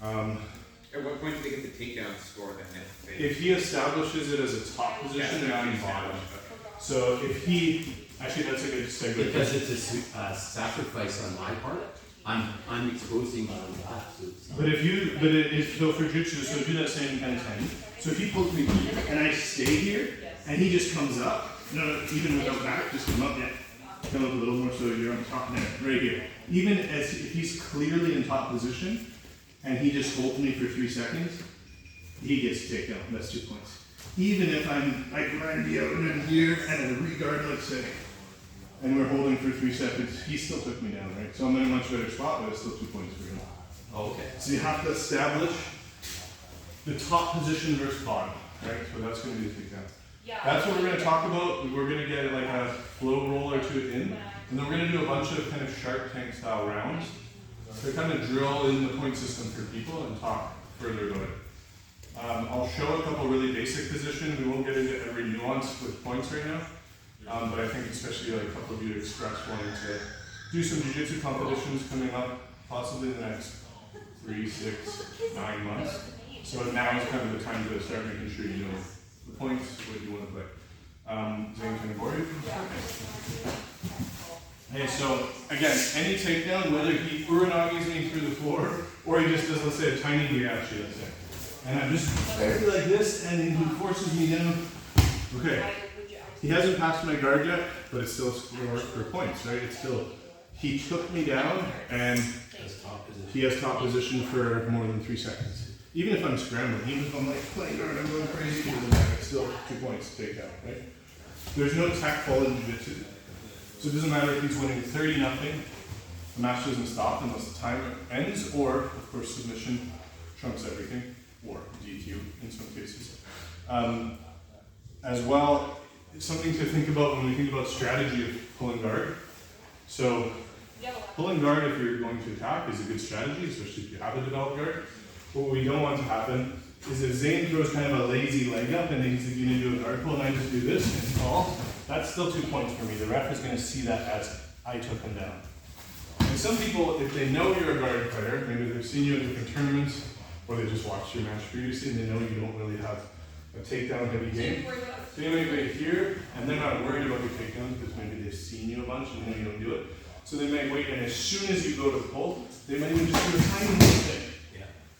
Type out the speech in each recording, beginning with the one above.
At what point do they get the takedown score then? If he establishes it as a top position, they're on bottom. So if he, actually that's a good segue. Because it's a sacrifice on my part. I'm exposing you to that. So But if you, but it is, so for jiu-jitsu, so do that same 10-10. So if he pulls me here, and I stay here, and he just comes up, no, even without back, just come up, yeah. Come up a little more so you're on top there, right here. Even as if he's clearly in top position, and he just holds me for 3 seconds, he gets to take down. That's 2 points. Even if I grind me out and in here, and in a regard, let's say, and we're holding for 3 seconds, he still took me down, right? So I'm in a much better spot, but it's still 2 points for him. oh, okay. So you have to establish the top position versus bottom, right? So that's going to be the takedown. That's what we're going to talk about. We're going to get like a flow roll or two in, and then we're going to do a bunch of kind of Shark Tank style rounds to kind of drill in the point system for people and talk further about it. I'll show a couple really basic positions. We won't get into every nuance with points right now, but I think especially like a couple of you expressed wanting to do some jiu-jitsu competitions coming up, possibly in the next 3, 6, 9 months. So now is kind of the time to start making sure you know the points, what you want to play. Zane, can I borrow you? Hey, so again, any takedown, whether he uranages me through the floor or he just does, let's say, a tiny reaction, let's say. And I'm just very like this, and then he forces me down. Okay. He hasn't passed my guard yet, but it's still for points, right? It's still, he took me down, and he has top position for more than 3 seconds. Even if I'm scrambling, even if I'm like playing guard, I'm going crazy, it's still 2 points to take out, right? There's no tech fall in jiu-jitsu. So it doesn't matter if he's winning 30-0, the match doesn't stop unless the timer ends, or, of course, submission trumps everything, or DQ in some cases. As well, it's something to think about when we think about strategy of pulling guard. So pulling guard if you're going to attack is a good strategy, especially if you have a developed guard. What we don't want to happen is if Zane throws kind of a lazy leg up and he's going to do a guard pull and I just do this and fall, that's still 2 points for me. The ref is going to see that as I took him down. And some people, if they know you're a guard player, maybe they've seen you in different tournaments, or they just watched your match previously and they know you don't really have a takedown heavy game. So you might wait here, and they're not worried about your takedowns because maybe they've seen you a bunch and they know you don't do it. So they might wait, and as soon as you go to pull, they might even just do a tiny little thing.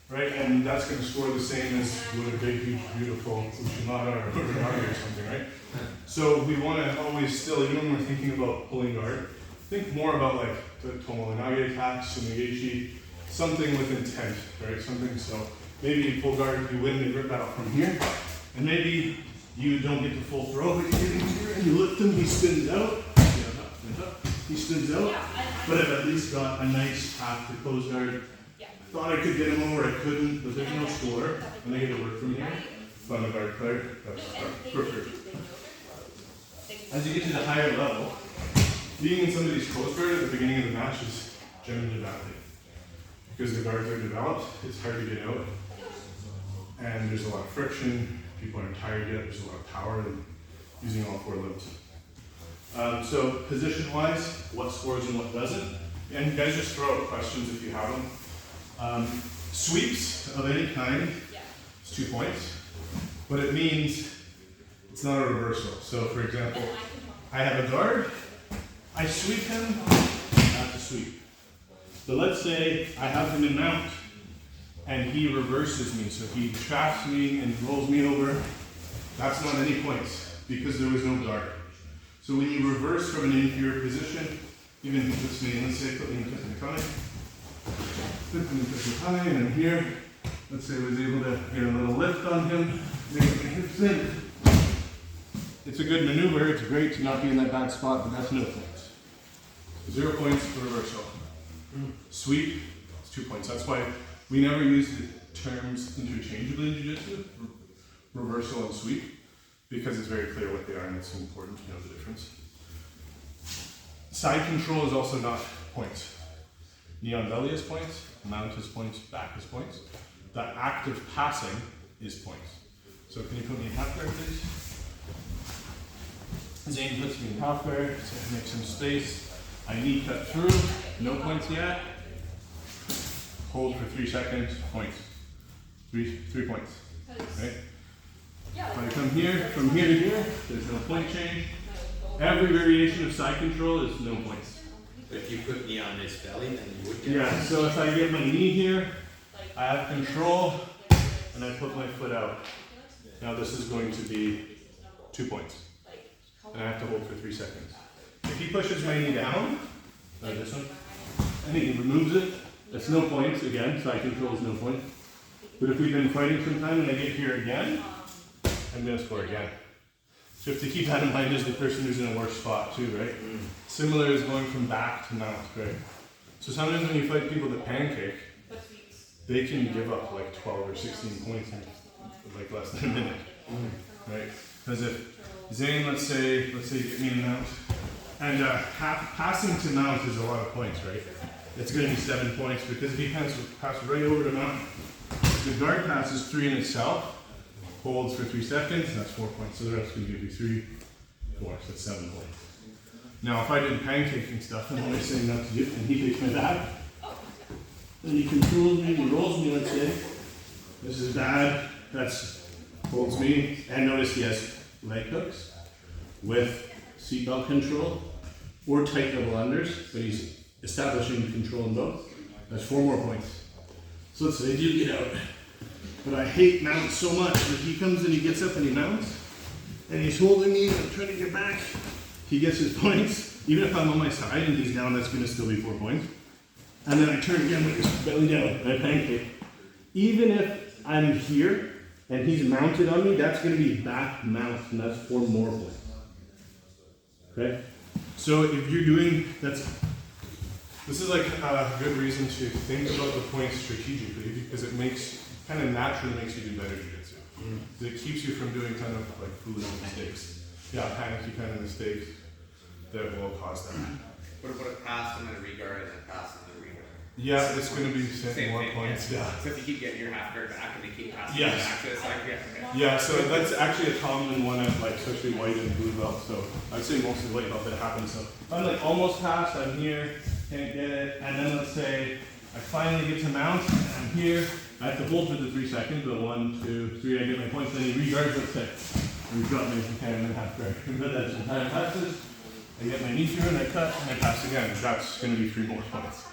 Right? And that's going to score the same as with a big, huge, beautiful Ushimata or Uranagi or something, right? So we want to always still, even when we're thinking about pulling guard, think more about like the Tomolanage attacks, Sumigechi, something with intent, right? Something so maybe you pull guard, you win, you rip out from here, and maybe you don't get the full throw, but you get in here and you lift him, he spins out, he spins out, but I've at least got a nice half to close guard. Thought I could get him over, I couldn't, but there's no score, and I get to work from here. If I'm a guard player, that's perfect. As you get to the higher level, being in somebody's close guard at the beginning of the match is generally bad. Because the guards are developed, it's hard to get out, and there's a lot of friction, people aren't tired yet, there's a lot of power in using all 4 limbs. So position-wise, what scores and what doesn't, and you guys just throw out questions if you have them. Sweeps of any kind, it's 2 points, but it means it's not a reversal. So for example, I have a guard, I sweep him, I have to sweep. So let's say I have him in mount, and he reverses me, so he traps me and rolls me over, that's not any points, because there was no guard. So when you reverse from an inferior position, even if he puts me in, let's say put me in Takedown, and I'm here. Let's say I was able to get a little lift on him, make my hips in. It's a good maneuver, it's great to not be in that bad spot, but that's no points. 0 points for reversal. Sweep, it's 2 points. That's why we never use the terms interchangeably in jiu-jitsu, reversal and sweep, because it's very clear what they are and it's important to know the difference. Side control is also not points. Knee on belly is points, mount is points, back is points. The act of passing is points. So can you put me in half guard, please? Zane puts me in half guard, so make some space. I knee cut through, no points yet. hold for 3 seconds, points. Three points. Right? If I come here, from here to here, there's no point change. Every variation of side control is no points. If you put me on his belly, then you would get Yeah, so if I get my knee here, I have control, and I put my foot out. Now this is going to be 2 points. And I have to hold for 3 seconds. If he pushes my knee down, this one, and he removes it, that's no points again, side control is no point. But if we've been fighting some time and I get here again, I'm gonna score again. So you have to keep that in mind as the person who's in a worse spot too, right? Similar is going from back to mount, right? So sometimes when you fight people that pancake, they can give up like 12 or 16 points in like less than a minute, right? Because if Zane, let's say you get me a mount, and passing to mount is a lot of points, right? It's going to be 7 points because if he passes right over to mount, the guard passes 3 in itself, holds for 3 seconds, that's 4 points. So the rest can give you 3, 4, so that's 7 points. Now if I did pancaking stuff, I'm always saying not to do it, and he takes my back, and he controls me, he rolls me, let's say. This is bad, that's holds me, and notice he has leg hooks with seatbelt control or tight double unders, but he's establishing control in both. That's 4 more points. So let's say I do get out. But I hate mounts so much that he comes and he gets up and he mounts, and he's holding me and I'm trying to get back. He gets his points. Even if I'm on my side and he's down, that's going to still be 4 points. And then I turn again with his belly down and I pancake. Even if I'm here and he's mounted on me, that's going to be back mount, and that's 4 more points. Okay? So if you're doing, this is like a good reason to think about the points strategically, because it kind of naturally makes you do better jiu-jitsu. It keeps you from doing kind of like foolish mistakes. Yeah, panicky kind of mistakes that will cause that. What about a pass and then a regard and then a pass and then a regard? Yeah, it's going to be Same more thing, points. Yeah. So if you keep getting your half guard back and they keep passing Yes. you back to the side, okay. Yeah, so that's actually a common one at like especially white and blue belt. So I'd say mostly white belt that happens. So I'm like almost past, I'm here, can't get it, and then let's say I finally get to mount and I'm here. I have to hold for the 3 seconds, but 1, 2, 3, I get my points, then he regards, let's say. And he's got me, okay, I'm in half guard. But that's the time passes, I get my knee through and I cut and I pass again. That's going to be 3 more points.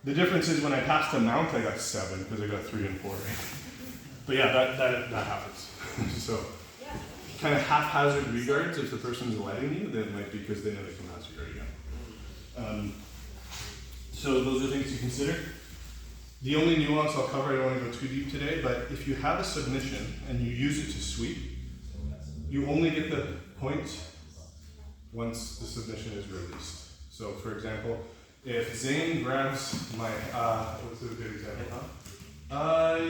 The difference is when I passed the mount, I got 7 because I got 3 and 4. Right? But yeah, that happens. So kind of haphazard regards, if the person's letting you, then it might be because they know they can pass you again. So those are things to consider. The only nuance I'll cover, I don't want to go too deep today, but if you have a submission and you use it to sweep, you only get the points once the submission is released. So for example, if Zane grabs my, what's a good example, let's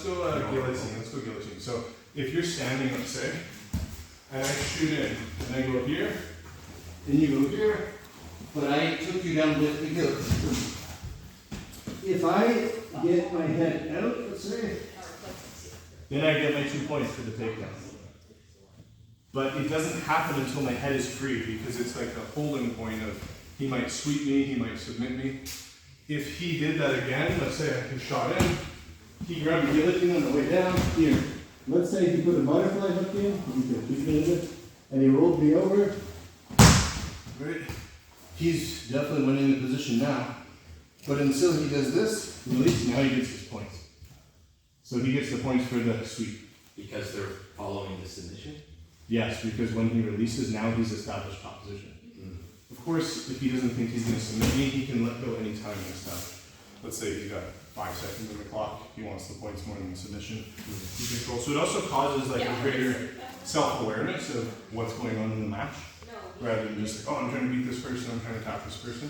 go guillotine. So if you're standing, let's say, and I shoot in, and I go here, and you go here, but I took you down with the guillotine. If I get my head out, let's say, then I get my 2 points for the takedown. But it doesn't happen until my head is free, because it's like a holding point of he might sweep me, he might submit me. If he did that again, let's say I shot in, he grabbed the guillotine on the way down, here. Let's say he put a butterfly hook in, and he rolled me over. Right? He's definitely winning the position now. But until he does this, release, now he gets his points. So he gets the points for the sweep. because they're following the submission. Yes, because when he releases, now he's established top position. Of course, if he doesn't think he's going to submit me, he can let go anytime next time. Let's say he's got 5 seconds on the clock, he wants the points more than the submission. He controls. So it also causes like a greater self-awareness of what's going on in the match, rather than just like, oh, I'm trying to beat this person, I'm trying to tap this person.